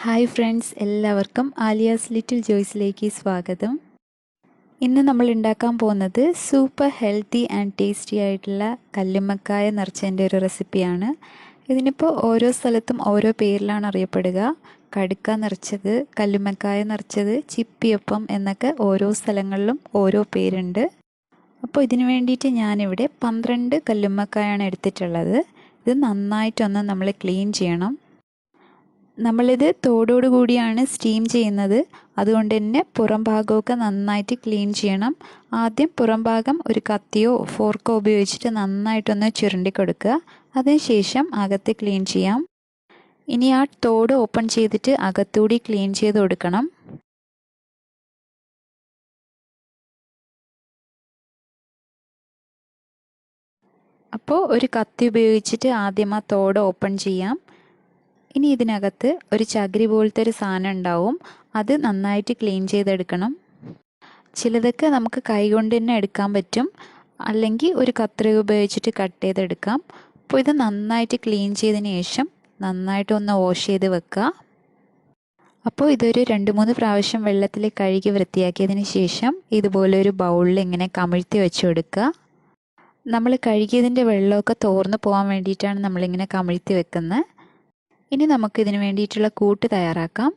Hi friends, എല്ലാവർക്കും Aaliya's little ജോയ്സിലേക്ക് സ്വാഗതം. ഇന്ന് നമ്മൾ ഉണ്ടാക്കാൻ പോകുന്നത് സൂപ്പർ ഹെൽത്തി ആൻഡ് ടേസ്റ്റി ആയിട്ടുള്ള കല്ലുമ്മക്കായ നിറച്ചതിൻ്റെ ഒരു റെസിപ്പിയാണ്. ഇതിനിപ്പോൾ ഓരോ സ്ഥലത്തും ഓരോ പേരിലാണ് അറിയപ്പെടുക. കടുക്ക നിറച്ചത്, കല്ലുമ്മക്കായ നിറച്ചത്, ചിപ്പിയപ്പം എന്നൊക്കെ ഓരോ സ്ഥലങ്ങളിലും ഓരോ പേരുണ്ട്. അപ്പോൾ ഇതിനു വേണ്ടിയിട്ട് ഞാനിവിടെ 12 കല്ലുമ്മക്കായാണ് എടുത്തിട്ടുള്ളത്. ഇത് നന്നായിട്ടൊന്ന് നമ്മൾ ക്ലീൻ ചെയ്യണം. നമ്മളിത് തോടോട് കൂടിയാണ് സ്റ്റീം ചെയ്യുന്നത്. അതുകൊണ്ട് തന്നെ പുറം ഭാഗമൊക്കെ നന്നായിട്ട് ക്ലീൻ ചെയ്യണം. ആദ്യം പുറം ഭാഗം ഒരു കത്തിയോ ഫോർക്കോ ഉപയോഗിച്ചിട്ട് നന്നായിട്ടൊന്ന് ചുരണ്ടി കൊടുക്കുക. അതിനുശേഷം അകത്ത് ക്ലീൻ ചെയ്യാം. ഇനി ആ തോട് ഓപ്പൺ ചെയ്തിട്ട് അകത്തൂടി ക്ലീൻ ചെയ്ത് കൊടുക്കണം. അപ്പോൾ ഒരു കത്തി ഉപയോഗിച്ചിട്ട് ആദ്യം ആ തോട് ഓപ്പൺ ചെയ്യാം. ഇനി ഇതിനകത്ത് ഒരു ചകിരി പോലത്തെ ഒരു സാധനം ഉണ്ടാവും. അത് നന്നായിട്ട് ക്ലീൻ ചെയ്തെടുക്കണം. ചിലതൊക്കെ നമുക്ക് കൈകൊണ്ട് തന്നെ എടുക്കാൻ പറ്റും, അല്ലെങ്കിൽ ഒരു കത്രിക ഉപയോഗിച്ചിട്ട് കട്ട് ചെയ്തെടുക്കാം. അപ്പോൾ ഇത് നന്നായിട്ട് ക്ലീൻ ചെയ്തതിന് ശേഷം നന്നായിട്ടൊന്ന് വാഷ് ചെയ്ത് വെക്കുക. അപ്പോൾ ഇതൊരു 2-3 പ്രാവശ്യം വെള്ളത്തിൽ കഴുകി വൃത്തിയാക്കിയതിന് ശേഷം ഇതുപോലൊരു ബൗളിൽ ഇങ്ങനെ കമിഴ്ത്തി വെച്ച് കൊടുക്കുക. നമ്മൾ കഴുകിയതിൻ്റെ വെള്ളമൊക്കെ തോർന്ന് പോകാൻ വേണ്ടിയിട്ടാണ് നമ്മളിങ്ങനെ കമിഴ്ത്തി വെക്കുന്നത്. ഇനി നമുക്കിതിന് വേണ്ടിയിട്ടുള്ള കൂട്ട് തയ്യാറാക്കാം.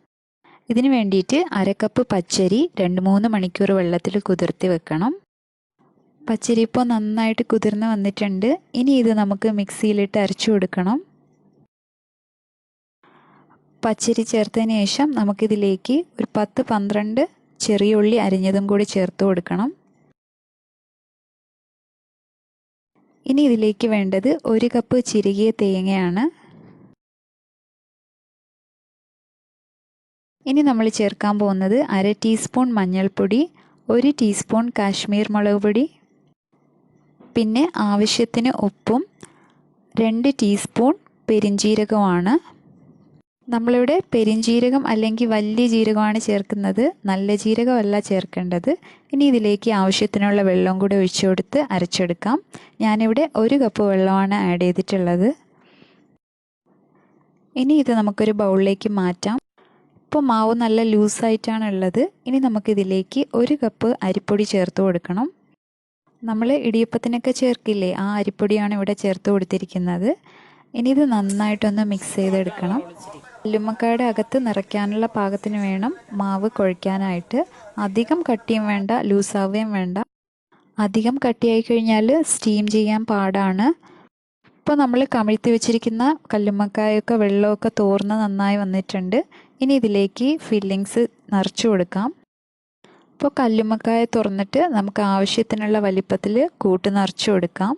ഇതിന് വേണ്ടിയിട്ട് 1/2 കപ്പ് പച്ചരി 2-3 മണിക്കൂർ വെള്ളത്തിൽ കുതിർത്തി വെക്കണം. പച്ചരി ഇപ്പോൾ നന്നായിട്ട് കുതിർന്ന് വന്നിട്ടുണ്ട്. ഇനി ഇത് നമുക്ക് മിക്സിയിലിട്ട് അരച്ചു കൊടുക്കണം. പച്ചരി ചേർത്തതിന് ശേഷം നമുക്കിതിലേക്ക് ഒരു 10-12 ചെറിയ ഉള്ളി അരിഞ്ഞതും കൂടി ചേർത്ത് കൊടുക്കണം. ഇനി ഇതിലേക്ക് വേണ്ടത് 1 കപ്പ് ചിരകിയ തേങ്ങയാണ്. ഇനി നമ്മൾ ചേർക്കാൻ പോകുന്നത് 1/2 ടീസ്പൂൺ മഞ്ഞൾപ്പൊടി, 1 ടീസ്പൂൺ കാശ്മീർ മുളക് പൊടി, പിന്നെ ആവശ്യത്തിന് ഉപ്പും 2 ടീസ്പൂൺ പെരിഞ്ജീരകമാണ്. നമ്മളിവിടെ പെരിഞ്ജീരകം അല്ലെങ്കിൽ വലിയ ജീരകമാണ് ചേർക്കുന്നത്, നല്ല ജീരകമല്ല ചേർക്കേണ്ടത്. ഇനി ഇതിലേക്ക് ആവശ്യത്തിനുള്ള വെള്ളം കൂടി ഒഴിച്ചു കൊടുത്ത് അരച്ചെടുക്കാം. ഞാനിവിടെ 1 കപ്പ് വെള്ളമാണ് ആഡ് ചെയ്തിട്ടുള്ളത്. ഇനി ഇത് നമുക്കൊരു ബൗളിലേക്ക് മാറ്റാം. ഇപ്പോൾ മാവ് നല്ല ലൂസായിട്ടാണ് ഉള്ളത്. ഇനി നമുക്കിതിലേക്ക് 1 കപ്പ് അരിപ്പൊടി ചേർത്ത് കൊടുക്കണം. നമ്മൾ ഇടിയപ്പത്തിനൊക്കെ ചേർക്കില്ലേ, ആ അരിപ്പൊടിയാണ് ഇവിടെ ചേർത്ത് കൊടുത്തിരിക്കുന്നത്. ഇനി ഇത് നന്നായിട്ടൊന്ന് മിക്സ് ചെയ്തെടുക്കണം. കല്ലുമ്മക്കായുടെ അകത്ത് നിറയ്ക്കാനുള്ള പാകത്തിന് വേണം മാവ് കുഴയ്ക്കാനായിട്ട്. അധികം കട്ടിയും വേണ്ട, ലൂസാവുകയും വേണ്ട. അധികം കട്ടിയായി കഴിഞ്ഞാൽ സ്റ്റീം ചെയ്യാൻ പാടാണ്. ഇപ്പോൾ നമ്മൾ കമിഴ്ത്തി വെച്ചിരിക്കുന്ന കല്ലുമ്മക്കായൊക്കെ വെള്ളമൊക്കെ തോർന്ന് നന്നായി വന്നിട്ടുണ്ട്. ഇനി ഇതിലേക്ക് ഫില്ലിങ്സ് നിറച്ചു കൊടുക്കാം. ഇപ്പോൾ കല്ലുമ്മക്കായ തുറന്നിട്ട് നമുക്ക് ആവശ്യത്തിനുള്ള വലിപ്പത്തിൽ കൂട്ട് നിറച്ചു കൊടുക്കാം.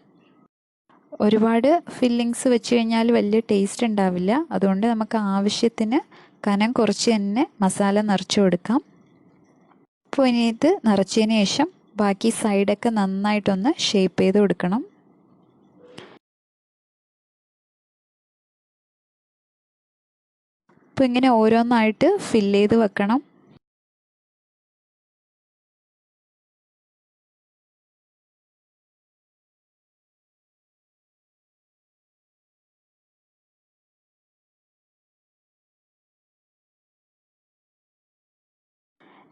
ഒരുപാട് ഫില്ലിങ്സ് വെച്ച് കഴിഞ്ഞാൽ വലിയ ടേസ്റ്റ് ഉണ്ടാവില്ല. അതുകൊണ്ട് നമുക്ക് ആവശ്യത്തിന് കനം കുറച്ച് തന്നെ മസാല നിറച്ചു കൊടുക്കാം. അപ്പോൾ ഇനി ഇത് നിറച്ചതിന് ശേഷം ബാക്കി സൈഡൊക്കെ നന്നായിട്ടൊന്ന് ഷേപ്പ് ചെയ്ത് കൊടുക്കണം. അപ്പോൾ ഇങ്ങനെ ഓരോന്നായിട്ട് ഫില്ല് ചെയ്ത് വെക്കണം.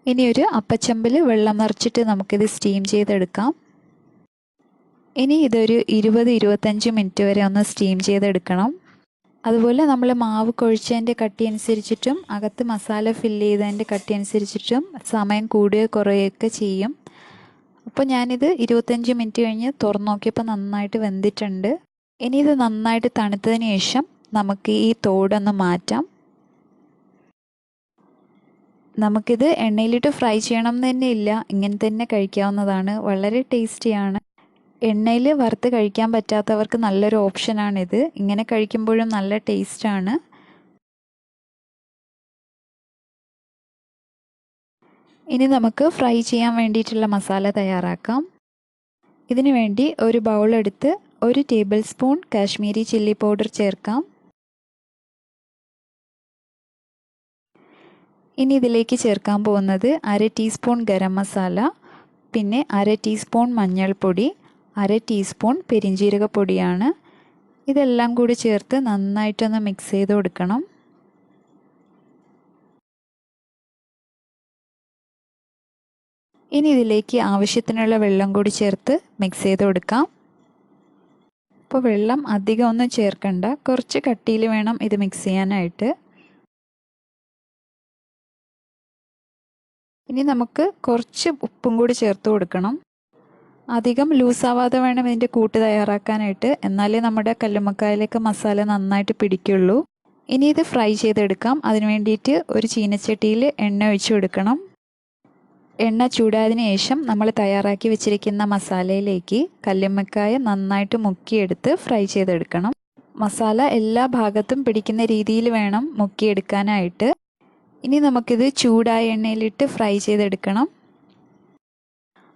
ഇനി ഒരു അപ്പച്ചമ്പിൽ വെള്ളം നിറച്ചിട്ട് നമുക്കിത് സ്റ്റീം ചെയ്തെടുക്കാം. ഇനി ഇതൊരു 20-25 മിനിറ്റ് വരെ ഒന്ന് സ്റ്റീം ചെയ്തെടുക്കണം. അതുപോലെ നമ്മൾ മാവ് കുഴച്ചതിൻ്റെ കട്ടി അനുസരിച്ചിട്ടും അകത്ത് മസാല ഫില്ല് ചെയ്തതിൻ്റെ കട്ടി അനുസരിച്ചിട്ടും സമയം കൂടുകയോ കുറയുകയൊക്കെ ചെയ്യും. അപ്പോൾ ഞാനിത് 25 മിനിറ്റ് കഴിഞ്ഞ് തുറന്നു നോക്കിയപ്പോൾ നന്നായിട്ട് വെന്തിട്ടുണ്ട്. ഇനി ഇത് നന്നായിട്ട് തണുത്തതിന് ശേഷം നമുക്ക് ഈ തോടൊന്ന് മാറ്റാം. നമുക്കിത് എണ്ണയിലിട്ട് ഫ്രൈ ചെയ്യണം എന്ന് തന്നെ ഇല്ല, ഇങ്ങനെ തന്നെ കഴിക്കാവുന്നതാണ്. വളരെ ടേസ്റ്റിയാണ്. എണ്ണയിൽ വറുത്ത് കഴിക്കാൻ പറ്റാത്തവർക്ക് നല്ലൊരു ഓപ്ഷനാണിത്. ഇങ്ങനെ കഴിക്കുമ്പോഴും നല്ല ടേസ്റ്റാണ്. ഇനി നമുക്ക് ഫ്രൈ ചെയ്യാൻ വേണ്ടിയിട്ടുള്ള മസാല തയ്യാറാക്കാം. ഇതിനു വേണ്ടി ഒരു ബൗൾ എടുത്ത് 1 table spoon Kashmiri chilli powder ചേർക്കാം. ഇനി ഇതിലേക്ക് ചേർക്കാൻ പോകുന്നത് 1/2 ടീസ്പൂൺ ഗരം മസാല, പിന്നെ 1/2 ടീസ്പൂൺ മഞ്ഞൾപ്പൊടി, 1/2 ടീസ്പൂൺ പെരിഞ്ജീരകപ്പൊടിയാണ്. ഇതെല്ലാം കൂടി ചേർത്ത് നന്നായിട്ടൊന്ന് മിക്സ് ചെയ്ത് കൊടുക്കണം. ഇനി ഇതിലേക്ക് ആവശ്യത്തിനുള്ള വെള്ളം കൂടി ചേർത്ത് മിക്സ് ചെയ്ത് കൊടുക്കാം. അപ്പോൾ വെള്ളം അധികം ഒന്നും ചേർക്കണ്ട, കുറച്ച് കട്ടിയിൽ വേണം ഇത് മിക്സ് ചെയ്യാനായിട്ട്. ഇനി നമുക്ക് കുറച്ച് ഉപ്പും കൂടി ചേർത്ത് കൊടുക്കണം. അധികം ലൂസാവാതെ വേണം ഇതിൻ്റെ കൂട്ട് തയ്യാറാക്കാനായിട്ട്, എന്നാലേ നമ്മുടെ കല്ലുമ്മക്കായയിലേക്ക് മസാല നന്നായിട്ട് പിടിക്കുള്ളൂ. ഇനി ഇത് ഫ്രൈ ചെയ്തെടുക്കാം. അതിന് വേണ്ടിയിട്ട് ഒരു ചീനച്ചട്ടിയിൽ എണ്ണ ഒഴിച്ചു കൊടുക്കണം. എണ്ണ ചൂടായതിനു ശേഷം നമ്മൾ തയ്യാറാക്കി വെച്ചിരിക്കുന്ന മസാലയിലേക്ക് കല്ലുമ്മക്കായ നന്നായിട്ട് മുക്കിയെടുത്ത് ഫ്രൈ ചെയ്തെടുക്കണം. മസാല എല്ലാ ഭാഗത്തും പിടിക്കുന്ന രീതിയിൽ വേണം മുക്കിയെടുക്കാനായിട്ട്. ഇനി നമുക്കിത് ചൂടായ എണ്ണയിലിട്ട് ഫ്രൈ ചെയ്തെടുക്കണം.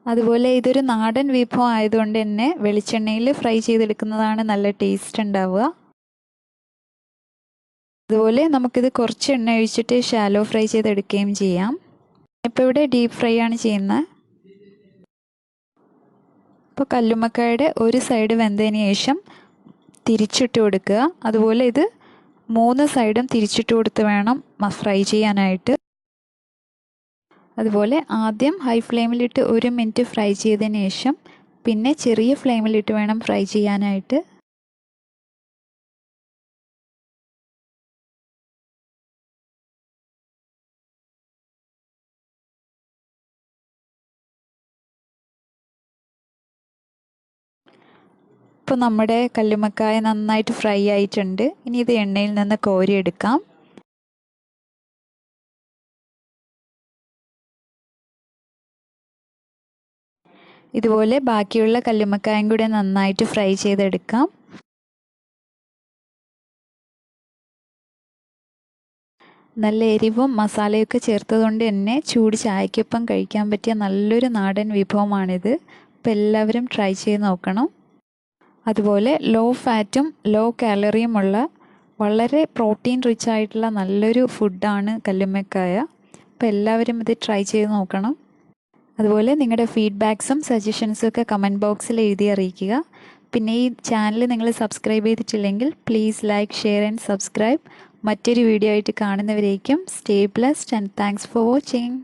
അതുപോലെ ഇതൊരു നാടൻ വിഭവം ആയതുകൊണ്ട് തന്നെ വെളിച്ചെണ്ണയിൽ ഫ്രൈ ചെയ്തെടുക്കുന്നതാണ് നല്ല ടേസ്റ്റ് ഉണ്ടാവുക. അതുപോലെ നമുക്കിത് കുറച്ച് എണ്ണ ഒഴിച്ചിട്ട് ഷാലോ ഫ്രൈ ചെയ്തെടുക്കുകയും ചെയ്യാം. ഇപ്പോൾ ഇവിടെ ഡീപ്പ് ഫ്രൈ ആണ് ചെയ്യുന്നത്. ഇപ്പോൾ കല്ലുമ്മക്കായുടെ ഒരു സൈഡ് വെന്തതിന് ശേഷം തിരിച്ചിട്ട് കൊടുക്കുക. അതുപോലെ ഇത് 3 സൈഡും തിരിച്ചിട്ട് കൊടുത്ത് വേണം ഫ്രൈ ചെയ്യാനായിട്ട്. അതുപോലെ ആദ്യം ഹൈ ഫ്ലെയിമിലിട്ട് 1 മിനിറ്റ് ഫ്രൈ ചെയ്തതിന് ശേഷം പിന്നെ ചെറിയ ഫ്ലെയിമിലിട്ട് വേണം ഫ്രൈ ചെയ്യാനായിട്ട്. ഇപ്പോൾ നമ്മുടെ കല്ലുമ്മക്കായ നന്നായിട്ട് ഫ്രൈ ആയിട്ടുണ്ട്. ഇനി ഇത് എണ്ണയിൽ നിന്ന് കോരിയെടുക്കാം. ഇതുപോലെ ബാക്കിയുള്ള കല്ലുമ്മക്കായും കൂടെ നന്നായിട്ട് ഫ്രൈ ചെയ്തെടുക്കാം. നല്ല എരിവും മസാലയൊക്കെ ചേർത്തതുകൊണ്ട് തന്നെ ചൂട് ചായക്കൊപ്പം കഴിക്കാൻ പറ്റിയ നല്ലൊരു നാടൻ വിഭവമാണിത്. അപ്പോൾ എല്ലാവരും ട്രൈ ചെയ്ത് നോക്കണം. അതുപോലെ ലോ ഫാറ്റും ലോ കാലറിയുമുള്ള വളരെ പ്രോട്ടീൻ റിച്ച് ആയിട്ടുള്ള നല്ലൊരു ഫുഡാണ് കല്ലുമ്മക്കായ. അപ്പോൾ എല്ലാവരും ഇത് ട്രൈ ചെയ്ത് നോക്കണം. അതുപോലെ നിങ്ങളുടെ ഫീഡ്ബാക്സും സജഷൻസും ഒക്കെ കമൻറ്റ് ബോക്സിൽ എഴുതി അറിയിക്കുക. പിന്നെ ഈ ചാനൽ നിങ്ങൾ സബ്സ്ക്രൈബ് ചെയ്തിട്ടില്ലെങ്കിൽ please like, share and subscribe. മറ്റൊരു വീഡിയോ ആയിട്ട് കാണുന്നവരേക്കും stay blessed and thanks for watching.